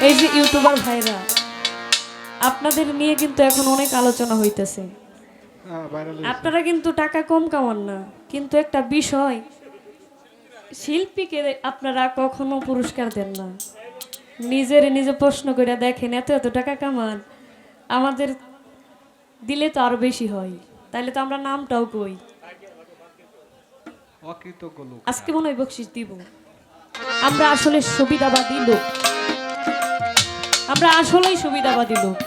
এই যে ইউটিউবার ভাইরা আপনাদের নিয়ে কিন্তু এখন অনেক আলোচনা হইতেছে। আপনারা কিন্তু টাকা কম কামান না, কিন্তু একটা বিষয়, শিল্পীকে আপনারা কখনো পুরস্কার দেন না। নিজে প্রশ্ন করে দেখেন, এত এত টাকা কামান, আমাদের দিলে তো আরো বেশি হয়, তাইলে তো আমরা নামটাও কই। আজকে মনে হয় বকশিস দিব। আমরা আসলে সুবিধাবাদী লোক, আমরা আসলেই সুবিধাবাদী লোক।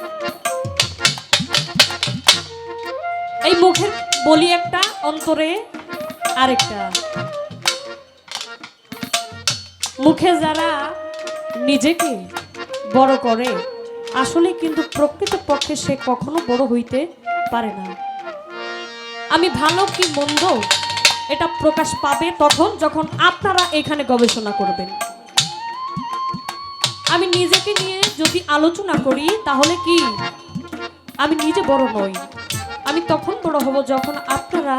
এই মুখের বলি একটা, অন্তরে আরেকটা। মুখে যারা নিজেকে বড় করে, আসলে কিন্তু প্রকৃত পক্ষে সে কখনো বড় হইতে পারে না। আমি ভালো কি মন্দ এটা প্রকাশ পাবে তখন যখন আপনারা এখানে গবেষণা করবেন। আমি নিজেকে নিয়ে যদি আলোচনা করি তাহলে কি আমি নিজে বড় নই, আমি তখন বড় হব যখন আপনারা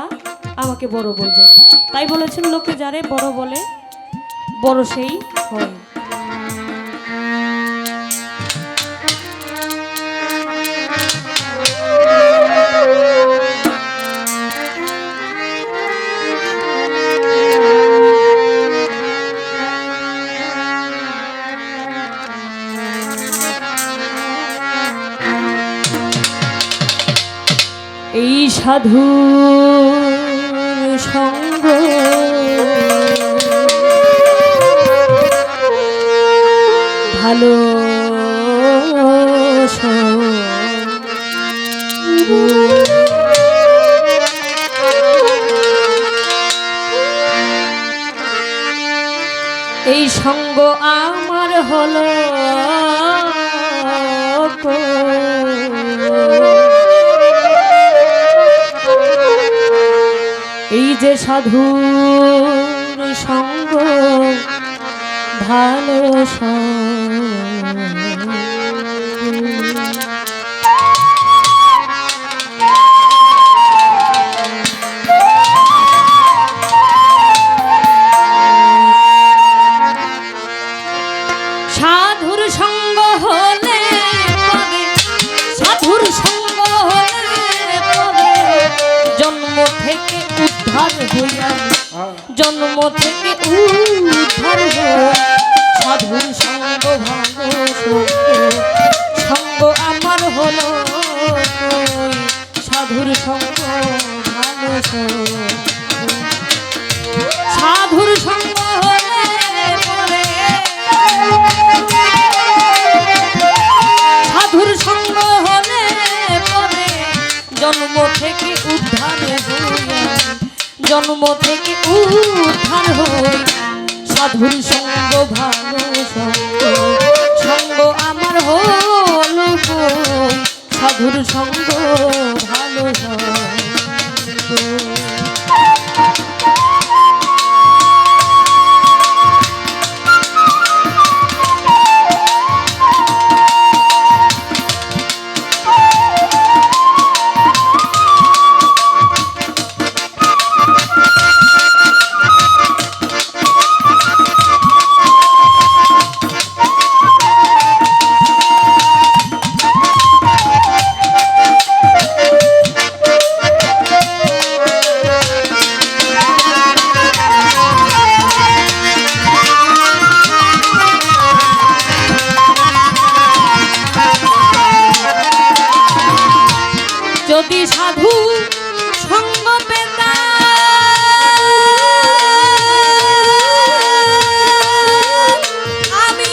আমাকে বড় বলবেন। তাই বলেছেন, লোকে যারে বড় বলে বড় সেই হয়। এই সাধু সঙ্গ ভালো এই সঙ্গ আমার হলো এই যে সাধুর সঙ্গ ভালো সাধুর সঙ্গ হলে পরে, সাধুর সঙ্গ হলে পরে জন্ম থেকে উদ্ধার হইয়া, জন্ম থেকে উদ্ধার হইয়া সাধুর সঙ্গ ভালো সঙ্গ আমার হলো, সাধুর সঙ্গ ভালো সাধুর সঙ্গ হলে পরে, সাধুর সঙ্গ হলে পরে জন্ম থেকে উদ্ধার হইয়া, জন্ম থেকে উদ্ধার হই সাধুর সঙ্গ ভালো সঙ্গ আমার হলো, সাধুর সঙ্গ ভালো যদি সাধু সঙ্গ পেতাম, আমি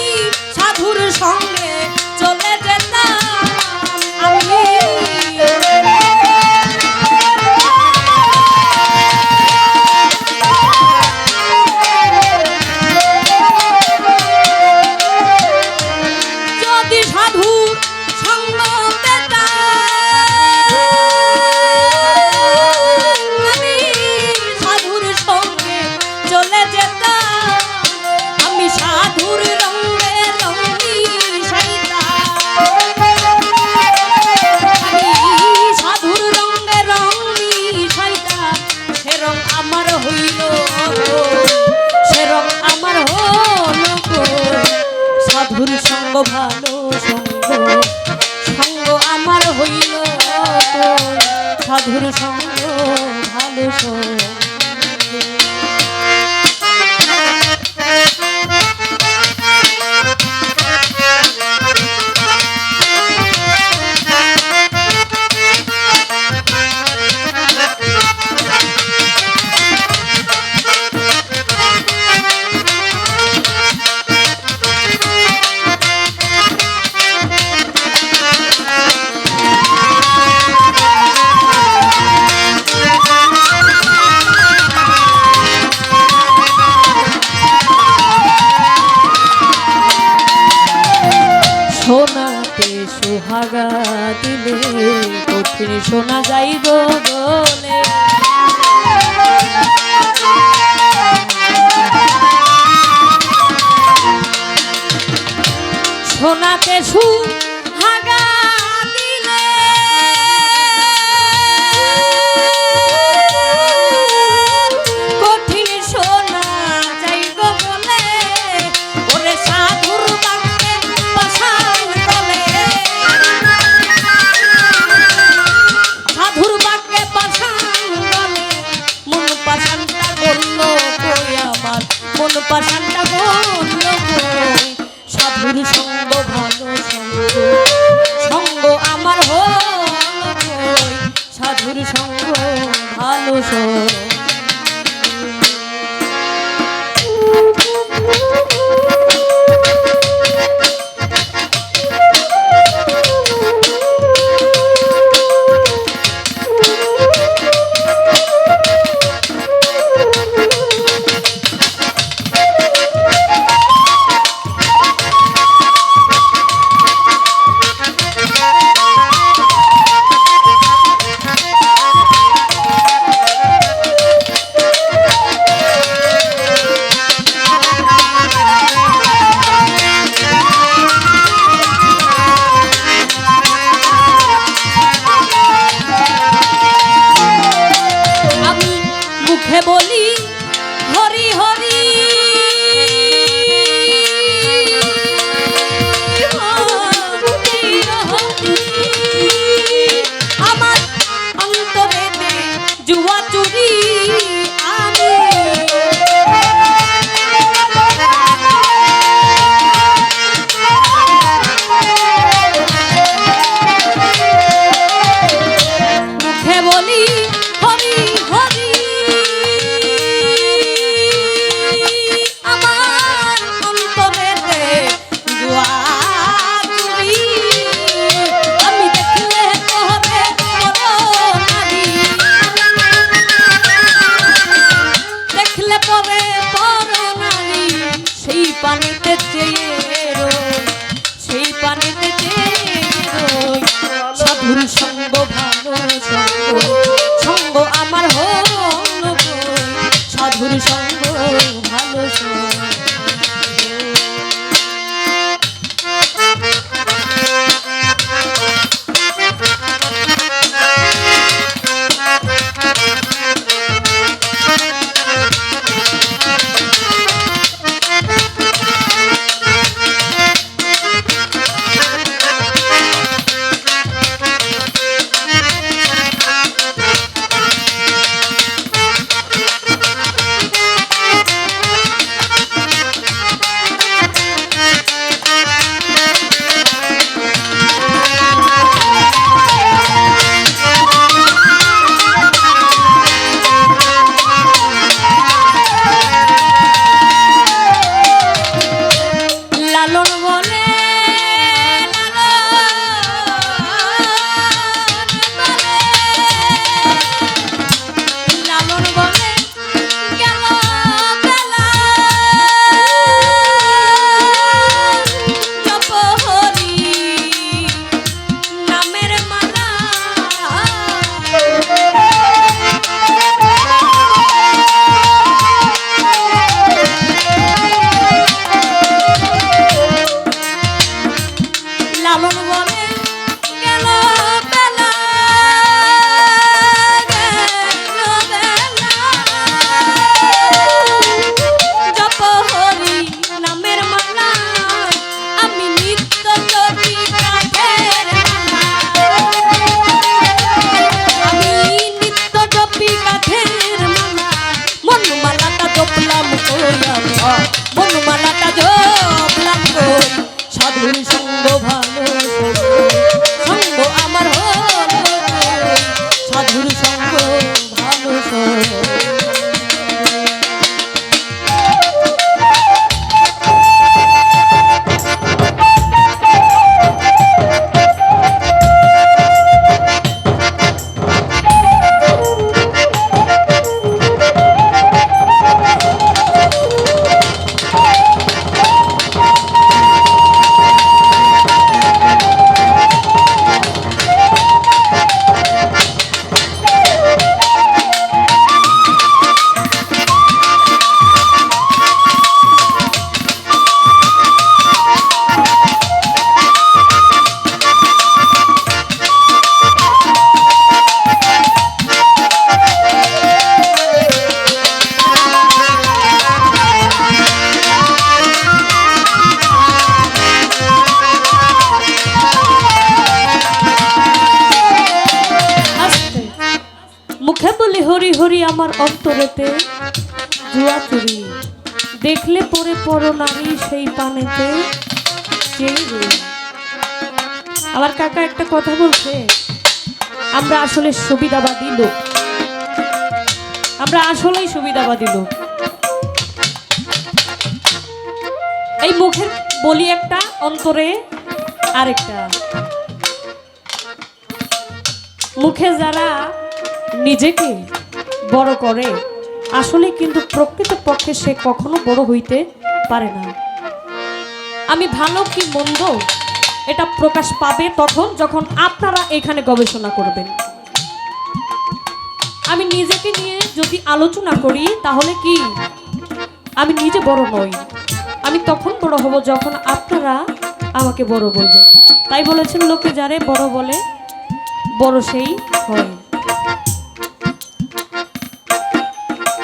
সাধুর সঙ্গে চলে যেতাম। আমি যদি সাধুর সঙ্গ পেতাম, ভালো সঙ্গ সঙ্গ আমার হইল সাধুর সঙ্গ ভালো সঙ্গ সোনাতে সোহাগা দিলে কঠিন শোনা যাই গো বলে সোনাতে সোহাগা দিলে কঠিন শোনা যাই গো বলে ওরে সাধুর বাক্যে পাষাণ গলে সাধুর বাক্যে পাষাণ গলে মন পাষাণটা বলল কই আমার মন পাষাণটা বলল কই সাধুর সঙ্গ ভালো সঙ্গ সঙ্গ আমার হল কই সাধুর সঙ্গ ভালো সঙ্গ বলি হরি হরি আমার অন্তরেতে জুয়া চুরি আমি মুখে বলি হরি হরি পানিতে চেয়ে রই সেই পানিতে চেয়ে রই সাধুর সঙ্গ ভালো সঙ্গ সঙ্গ আমার হল কই সাধুর সঙ্গ ভালো সঙ্গ সাধুর সঙ্গ ভালো সঙ্গ আমার হলো সাধুর সঙ্গ ভালো সঙ্গ। মুখে বলি হরি হরি আমার অন্তরেতে জুয়া চুরি দেখলে পরে পর নারী সেই পানেতে আমার কাকা একটা কথা বলছে, আমরা আসলে সুবিধাবাদী লোক, আমরা আসলেই সুবিধাবাদী লোক। এই মুখের বলি একটা, অন্তরে আরেকটা। মুখে যারা নিজেকে বড় করে আসলে কিন্তু প্রকৃত পক্ষে সে কখনো বড় হইতে পারে না। আমি ভালো কি মন্দ এটা প্রকাশ পাবে তখন যখন আপনারা এখানে গবেষণা করবেন। আমি নিজেকে নিয়ে যদি আলোচনা করি তাহলে কি আমি নিজে বড় নই, আমি তখন বড় হব যখন আপনারা আমাকে বড় বলবেন। তাই বলেছেন লোকে যারে বড় বলে বড় সেই হয়।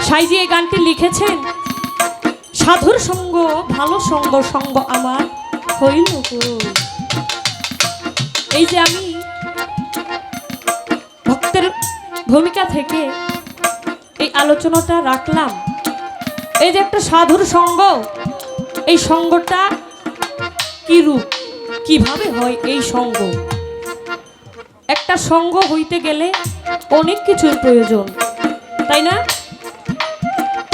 সাইজি এই গানটি লিখেছেন, সাধুর সঙ্গ ভালো সঙ্গ সঙ্গ আমার হইল গো। এই যে আমি ভক্তের ভূমিকা থেকে এই আলোচনাটা রাখলাম, এই যে একটা সাধুর সঙ্গ, এই সঙ্গটা কি রূপ, কিভাবে হয় এই সঙ্গ। একটা সঙ্গ হইতে গেলে অনেক কিছুর প্রয়োজন, তাই না?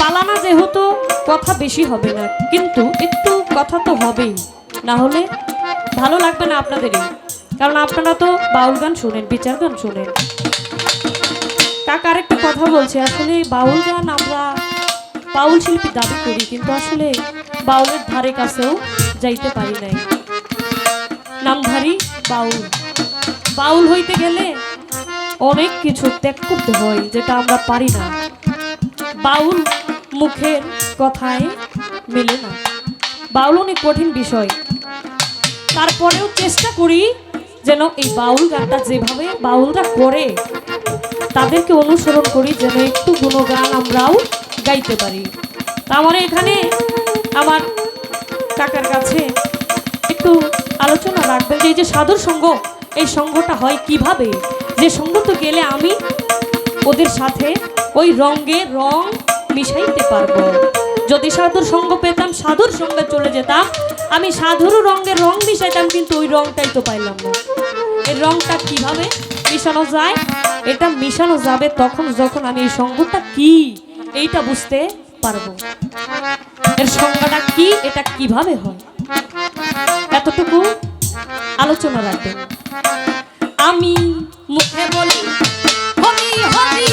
পালানা যেহেতু কথা বেশি হবে না, কিন্তু একটু কথা তো হবেই, না হলে ভালো লাগবে না আপনাদেরই। কারণ আপনারা তো বাউল গান শোনেন, বিচার গান শোনেন। কাকা আরেকটা কথা বলছে, আসলে বাউল গান আমরা বাউল শিল্পী দাবি করি, কিন্তু আসলে বাউলের ধারে কাছেও যাইতে পারি নাই। নামধারী বাউল, বাউল হইতে গেলে অনেক কিছু ত্যাগ করতে হয় যেটা আমরা পারি না। বাউল মুখের কথায় মেলে না, বাউল অনেক কঠিন বিষয়। তারপরেও চেষ্টা করি যেন এই বাউল গানটা যেভাবে বাউলরা করে তাদেরকে অনুসরণ করি, যেন একটু গুণগান আমরাও গাইতে পারি। তা আমার এখানে আমার কাকার কাছে একটু আলোচনা রাখবেন যে এই যে সাধুর সঙ্গ, এই সঙ্গটা হয় কিভাবে, যে সঙ্গ তো গেলে আমি ওদের সাথে ওই রঙে রং মিশাইতে পারবো। যদি সাধুর সঙ্গ পেতাম, সাধুর সঙ্গে চলে যেতাম, আমি সাধুর রঙে রং মিশাইতাম, কিন্তু ওই রংটাই তো পাইলাম না। এই রংটা কিভাবে মিশানো যায়, এটা মিশানো যাবে তখন যখন আমি এই সঙ্গটা কি এইটা বুঝতে পারবো, এর সংজ্ঞাটা কি, এটা কিভাবে হয়, এতটুকু আলোচনা রাখবেন। আমি মুখে বলি হরি হরি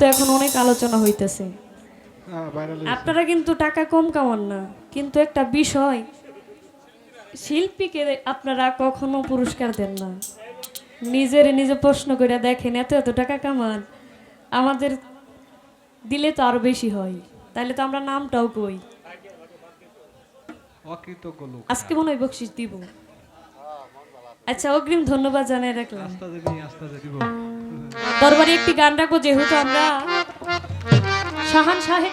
কিন্তু এখন অনেক আলোচনা হইতেছে। আপনারা কিন্তু টাকা কম কামান না, কিন্তু একটা বিষয়, শিল্পীকে আপনারা কখনো পুরস্কার দেন না। নিজে প্রশ্ন করে দেখেন, এত এত টাকা কামান, আমাদের দিলে তো আরো বেশি হয়, তাহলে তো আমরা নামটাও কই। আজকে মনে হয় বকশিস দিব। আচ্ছা, অগ্রিম ধন্যবাদ জানাই রাখলাম। দরবারে একটি গান রাখবো, যেহেতু আমরা শাহান শাহে